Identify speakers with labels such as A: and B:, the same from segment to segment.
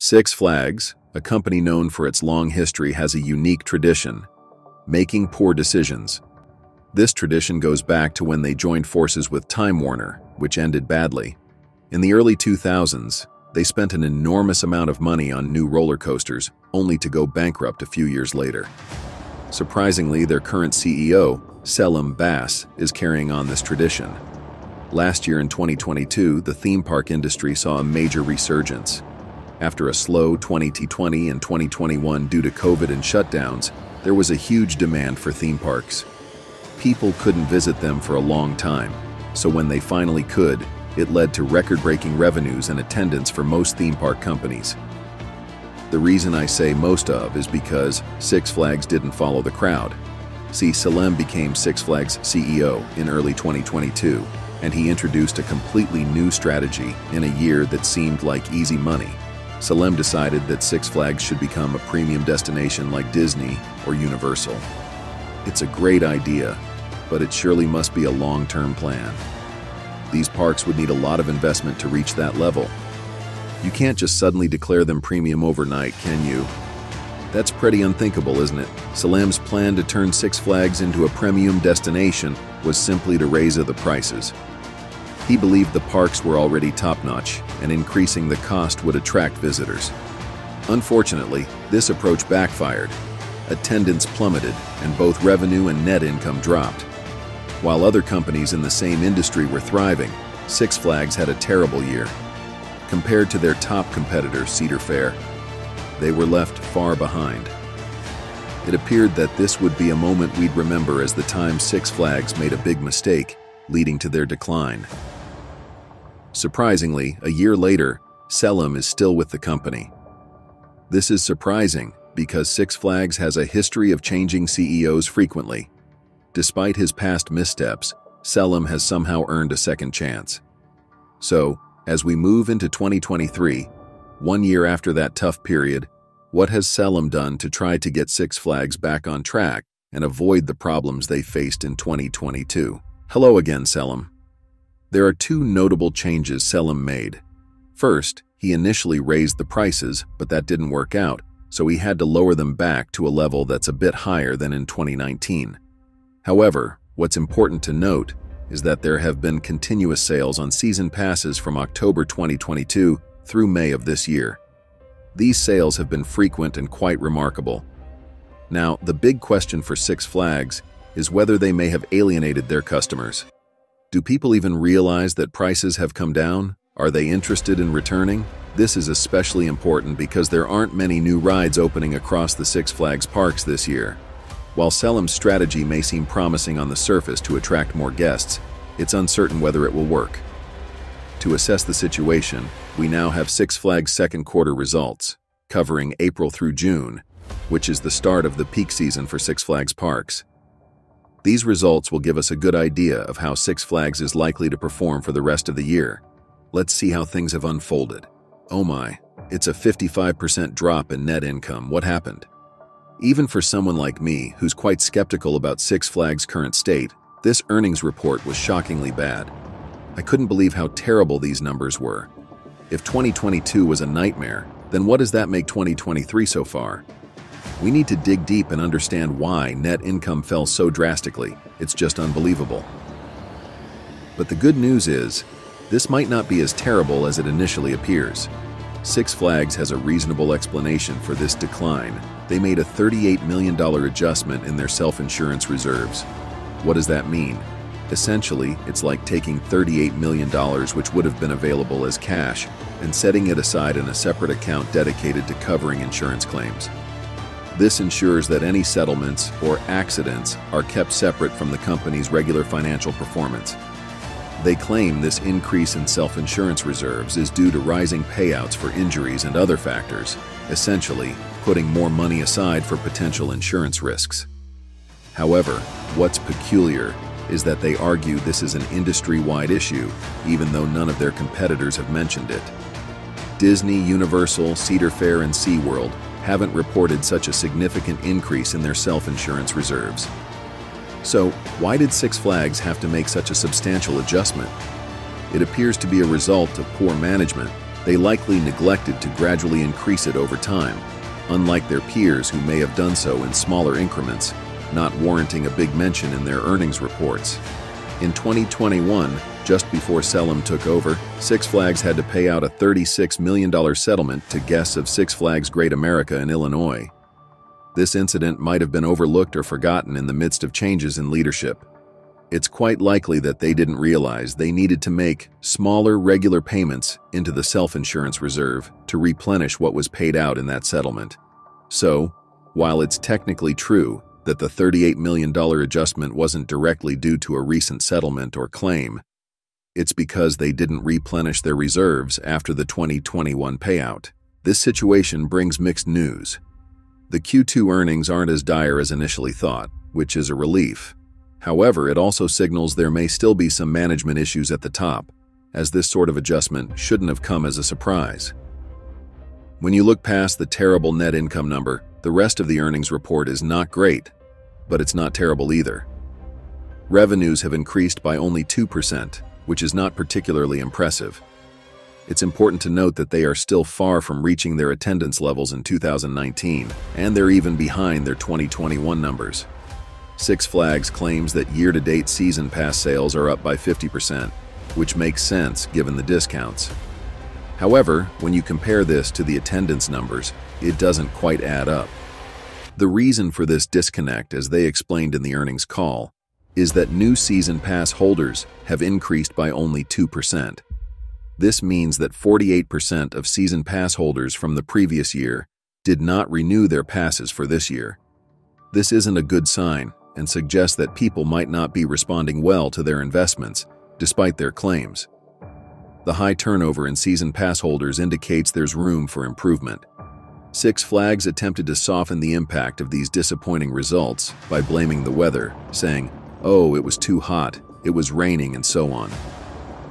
A: Six Flags, a company known for its long history, has a unique tradition: making poor decisions. This tradition goes back to when they joined forces with Time Warner, which ended badly. In the early 2000s, they spent an enormous amount of money on new roller coasters, only to go bankrupt a few years later. Surprisingly, their current CEO, Selim Bass, is carrying on this tradition. Last year in 2022, the theme park industry saw a major resurgence. After a slow 2020 and 2021 due to COVID and shutdowns, there was a huge demand for theme parks. People couldn't visit them for a long time, so when they finally could, it led to record-breaking revenues and attendance for most theme park companies. The reason I say most of is because Six Flags didn't follow the crowd. See, Selim became Six Flags CEO in early 2022, and he introduced a completely new strategy in a year that seemed like easy money. Selim decided that Six Flags should become a premium destination like Disney or Universal. It's a great idea, but it surely must be a long-term plan. These parks would need a lot of investment to reach that level. You can't just suddenly declare them premium overnight, can you? That's pretty unthinkable, isn't it? Selim's plan to turn Six Flags into a premium destination was simply to raise the prices. He believed the parks were already top-notch, and increasing the cost would attract visitors. Unfortunately, this approach backfired. Attendance plummeted, and both revenue and net income dropped. While other companies in the same industry were thriving, Six Flags had a terrible year. Compared to their top competitor, Cedar Fair, they were left far behind. It appeared that this would be a moment we'd remember as the time Six Flags made a big mistake, leading to their decline. Surprisingly, a year later, Selim is still with the company. This is surprising because Six Flags has a history of changing CEOs frequently. Despite his past missteps, Selim has somehow earned a second chance. So, as we move into 2023, 1 year after that tough period, what has Selim done to try to get Six Flags back on track and avoid the problems they faced in 2022? Hello again, Selim. There are two notable changes Selim made. First, he initially raised the prices, but that didn't work out, so he had to lower them back to a level that's a bit higher than in 2019. However, what's important to note is that there have been continuous sales on season passes from October 2022 through May of this year. These sales have been frequent and quite remarkable. Now, the big question for Six Flags is whether they may have alienated their customers. Do people even realize that prices have come down? Are they interested in returning? This is especially important because there aren't many new rides opening across the Six Flags parks this year. While Selim's strategy may seem promising on the surface to attract more guests, it's uncertain whether it will work. To assess the situation, we now have Six Flags' second quarter results, covering April through June, which is the start of the peak season for Six Flags parks. These results will give us a good idea of how Six Flags is likely to perform for the rest of the year. Let's see how things have unfolded. Oh my, it's a 55% drop in net income. What happened? Even for someone like me, who's quite skeptical about Six Flags' current state, this earnings report was shockingly bad. I couldn't believe how terrible these numbers were. If 2022 was a nightmare, then what does that make 2023 so far? We need to dig deep and understand why net income fell so drastically. It's just unbelievable. But the good news is, this might not be as terrible as it initially appears. Six Flags has a reasonable explanation for this decline. They made a $38 million adjustment in their self-insurance reserves. What does that mean? Essentially, it's like taking $38 million, which would have been available as cash, and setting it aside in a separate account dedicated to covering insurance claims. This ensures that any settlements or accidents are kept separate from the company's regular financial performance. They claim this increase in self-insurance reserves is due to rising payouts for injuries and other factors, essentially putting more money aside for potential insurance risks. However, what's peculiar is that they argue this is an industry-wide issue, even though none of their competitors have mentioned it. Disney, Universal, Cedar Fair, and SeaWorld haven't reported such a significant increase in their self-insurance reserves. So, why did Six Flags have to make such a substantial adjustment? It appears to be a result of poor management, They likely neglected to gradually increase it over time, unlike their peers who may have done so in smaller increments, not warranting a big mention in their earnings reports. In 2021, just before Selim took over, Six Flags had to pay out a $36 million settlement to guests of Six Flags Great America in Illinois. This incident might have been overlooked or forgotten in the midst of changes in leadership. It's quite likely that they didn't realize they needed to make smaller, regular payments into the self-insurance reserve to replenish what was paid out in that settlement. So, while it's technically true that the $38 million adjustment wasn't directly due to a recent settlement or claim, it's because they didn't replenish their reserves after the 2021 payout. This situation brings mixed news. The Q2 earnings aren't as dire as initially thought, which is a relief. However, it also signals there may still be some management issues at the top, as this sort of adjustment shouldn't have come as a surprise. When you look past the terrible net income number, the rest of the earnings report is not great, but it's not terrible either. Revenues have increased by only 2%, which is not particularly impressive. It's important to note that they are still far from reaching their attendance levels in 2019, and they're even behind their 2021 numbers. Six Flags claims that year-to-date season pass sales are up by 50%, which makes sense given the discounts. However, when you compare this to the attendance numbers, it doesn't quite add up. The reason for this disconnect, as they explained in the earnings call, is that new season pass holders have increased by only 2%. This means that 48% of season pass holders from the previous year did not renew their passes for this year. This isn't a good sign and suggests that people might not be responding well to their investments, despite their claims. The high turnover in season pass holders indicates there's room for improvement. Six Flags attempted to soften the impact of these disappointing results by blaming the weather, saying, "Oh, it was too hot, it was raining," and so on.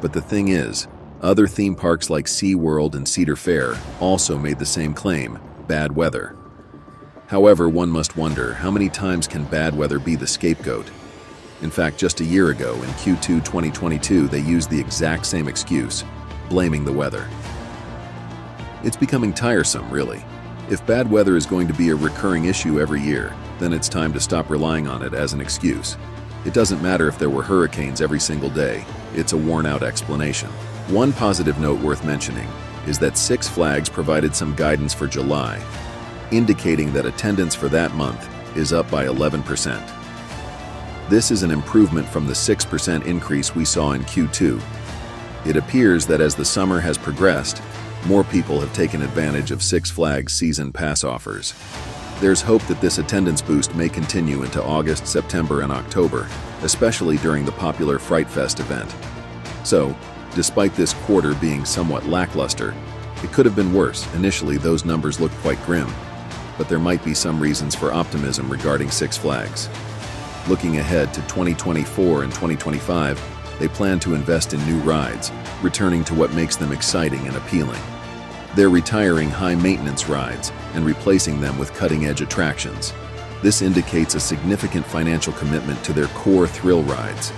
A: But the thing is, other theme parks like SeaWorld and Cedar Fair also made the same claim: bad weather. However, one must wonder, how many times can bad weather be the scapegoat? In fact, just a year ago, in Q2 2022, they used the exact same excuse, blaming the weather. It's becoming tiresome, really. If bad weather is going to be a recurring issue every year, then it's time to stop relying on it as an excuse. It doesn't matter if there were hurricanes every single day. It's a worn-out explanation. One positive note worth mentioning is that Six Flags provided some guidance for July, indicating that attendance for that month is up by 11%. This is an improvement from the 6% increase we saw in Q2. It appears that as the summer has progressed, more people have taken advantage of Six Flags season pass offers. There's hope that this attendance boost may continue into August, September, and October, especially during the popular Fright Fest event. So, despite this quarter being somewhat lackluster, it could have been worse. Initially, those numbers looked quite grim, but there might be some reasons for optimism regarding Six Flags. Looking ahead to 2024 and 2025, they plan to invest in new rides, returning to what makes them exciting and appealing. They're retiring high-maintenance rides and replacing them with cutting-edge attractions. This indicates a significant financial commitment to their core thrill rides.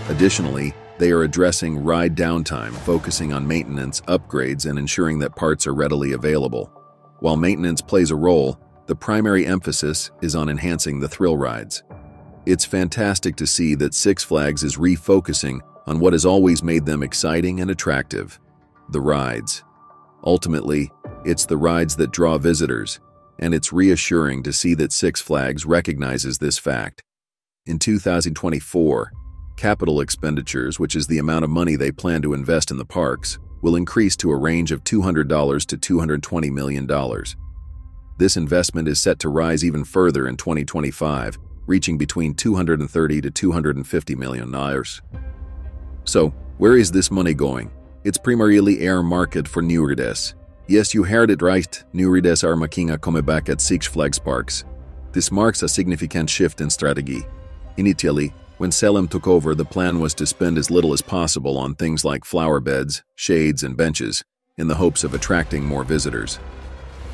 A: Additionally, they are addressing ride downtime, focusing on maintenance, upgrades, and ensuring that parts are readily available. While maintenance plays a role, the primary emphasis is on enhancing the thrill rides. It's fantastic to see that Six Flags is refocusing on what has always made them exciting and attractive: the rides. Ultimately, it's the rides that draw visitors, and it's reassuring to see that Six Flags recognizes this fact. In 2024, capital expenditures, which is the amount of money they plan to invest in the parks, will increase to a range of $200 to $220 million. This investment is set to rise even further in 2025, reaching between $230 to $250 million. So, where is this money going? It's primarily air market for new rides. Yes, you heard it right, new rides are making a comeback at Six Flags parks. This marks a significant shift in strategy. Initially, when Selim took over, the plan was to spend as little as possible on things like flower beds, shades, and benches, in the hopes of attracting more visitors.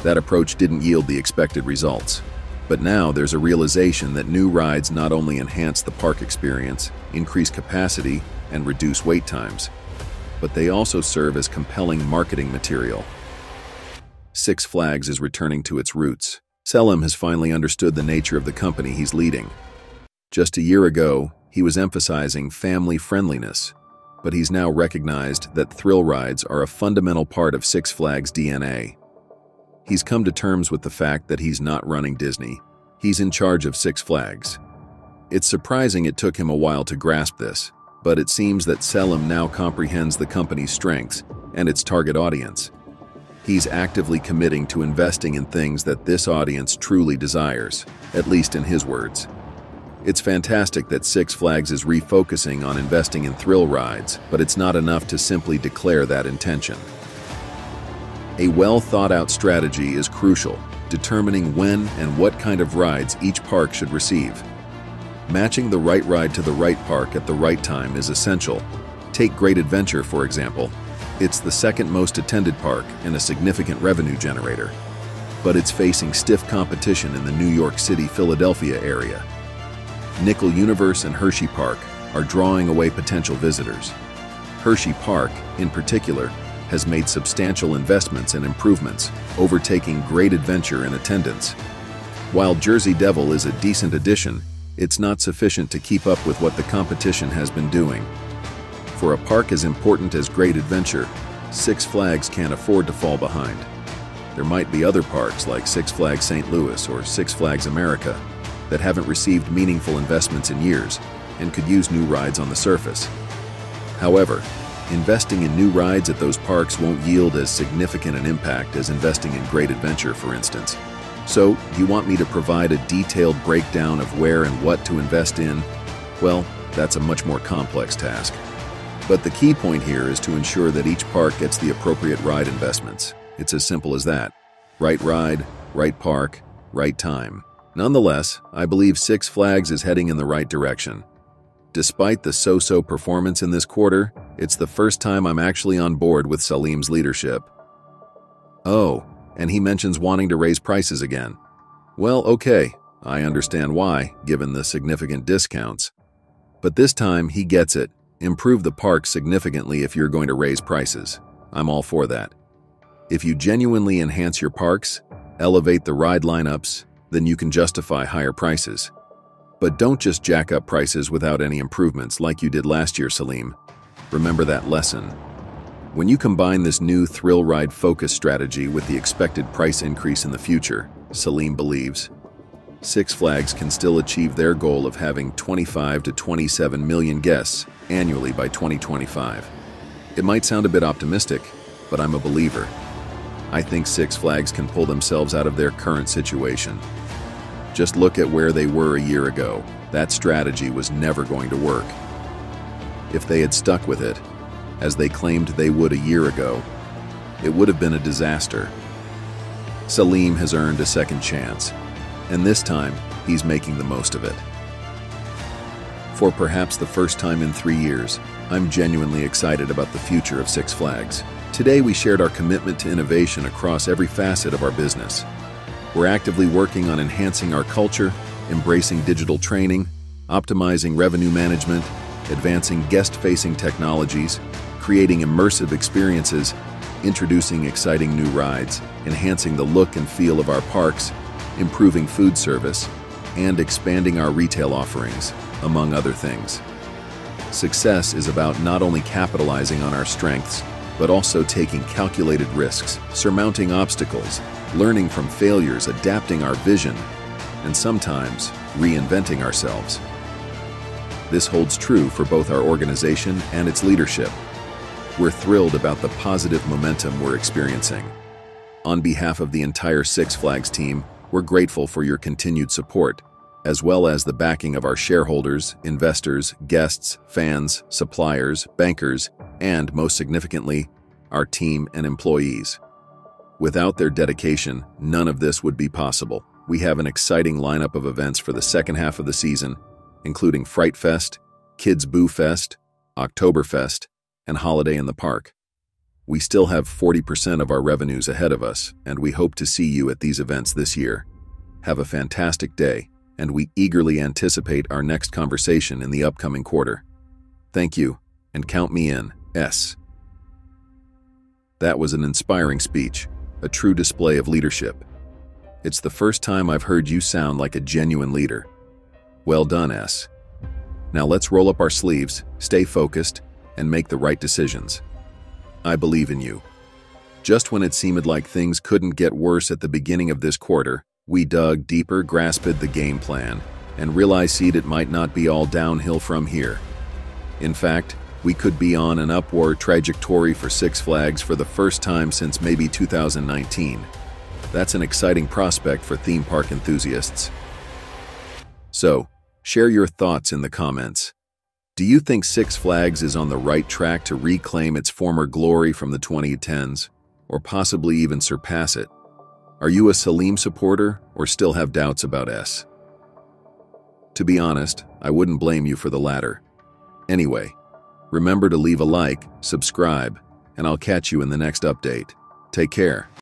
A: That approach didn't yield the expected results. But now there's a realization that new rides not only enhance the park experience, increase capacity, and reduce wait times. but they also serve as compelling marketing material. Six Flags is returning to its roots. Selim has finally understood the nature of the company he's leading. Just a year ago, he was emphasizing family friendliness, but he's now recognized that thrill rides are a fundamental part of Six Flags' DNA. He's come to terms with the fact that he's not running Disney. He's in charge of Six Flags. It's surprising it took him a while to grasp this, but it seems that Selim now comprehends the company's strengths and its target audience. He's actively committing to investing in things that this audience truly desires, at least in his words. It's fantastic that Six Flags is refocusing on investing in thrill rides, but it's not enough to simply declare that intention. A well-thought-out strategy is crucial, determining when and what kind of rides each park should receive. Matching the right ride to the right park at the right time is essential. Take Great Adventure, for example. It's the second most attended park and a significant revenue generator, but it's facing stiff competition in the New York City-Philadelphia area. Nickel Universe and Hershey Park are drawing away potential visitors. Hershey Park, in particular, has made substantial investments and improvements, overtaking Great Adventure in attendance. While Jersey Devil is a decent addition, it's not sufficient to keep up with what the competition has been doing. For a park as important as Great Adventure, Six Flags can't afford to fall behind. There might be other parks like Six Flags St. Louis or Six Flags America that haven't received meaningful investments in years and could use new rides on the surface. However, investing in new rides at those parks won't yield as significant an impact as investing in Great Adventure, for instance. So, you want me to provide a detailed breakdown of where and what to invest in? Well, that's a much more complex task. But the key point here is to ensure that each park gets the appropriate ride investments. It's as simple as that. Right ride, right park, right time. Nonetheless, I believe Six Flags is heading in the right direction. Despite the so-so performance in this quarter, it's the first time I'm actually on board with Selim's leadership. Oh, and he mentions wanting to raise prices again. Well, okay, I understand why, given the significant discounts. But this time, he gets it. Improve the park significantly if you're going to raise prices. I'm all for that. If you genuinely enhance your parks, elevate the ride lineups, then you can justify higher prices. But don't just jack up prices without any improvements like you did last year, Selim. Remember that lesson. When you combine this new thrill ride focus strategy with the expected price increase in the future, Selim believes, Six Flags can still achieve their goal of having 25 to 27 million guests annually by 2025. It might sound a bit optimistic, but I'm a believer. I think Six Flags can pull themselves out of their current situation. Just look at where they were a year ago. That strategy was never going to work. If they had stuck with it, as they claimed they would a year ago, it would have been a disaster. Selim has earned a second chance, and this time, he's making the most of it. For perhaps the first time in 3 years, I'm genuinely excited about the future of Six Flags. Today, we shared our commitment to innovation across every facet of our business. We're actively working on enhancing our culture, embracing digital training, optimizing revenue management, advancing guest-facing technologies, creating immersive experiences, introducing exciting new rides, enhancing the look and feel of our parks, improving food service, and expanding our retail offerings, among other things. Success is about not only capitalizing on our strengths, but also taking calculated risks, surmounting obstacles, learning from failures, adapting our vision, and sometimes reinventing ourselves. This holds true for both our organization and its leadership. We're thrilled about the positive momentum we're experiencing. On behalf of the entire Six Flags team, we're grateful for your continued support, as well as the backing of our shareholders, investors, guests, fans, suppliers, bankers, and, most significantly, our team and employees. Without their dedication, none of this would be possible. We have an exciting lineup of events for the second half of the season, including Fright Fest, Kids Boo Fest, Oktoberfest, and Holiday in the Park. We still have 40% of our revenues ahead of us, and we hope to see you at these events this year. Have a fantastic day, and we eagerly anticipate our next conversation in the upcoming quarter. Thank you, and count me in. S. That was an inspiring speech, a true display of leadership. It's the first time I've heard you sound like a genuine leader. Well done, S. Now let's roll up our sleeves, stay focused, and make the right decisions. I believe in you. Just when it seemed like things couldn't get worse at the beginning of this quarter, we dug deeper, grasped the game plan, and realized it might not be all downhill from here. In fact, we could be on an upward trajectory for Six Flags for the first time since maybe 2019. That's an exciting prospect for theme park enthusiasts. So, share your thoughts in the comments. Do you think Six Flags is on the right track to reclaim its former glory from the 2010s, or possibly even surpass it? Are you a Salim supporter or still have doubts about S? To be honest, I wouldn't blame you for the latter. Anyway, remember to leave a like, subscribe, and I'll catch you in the next update. Take care.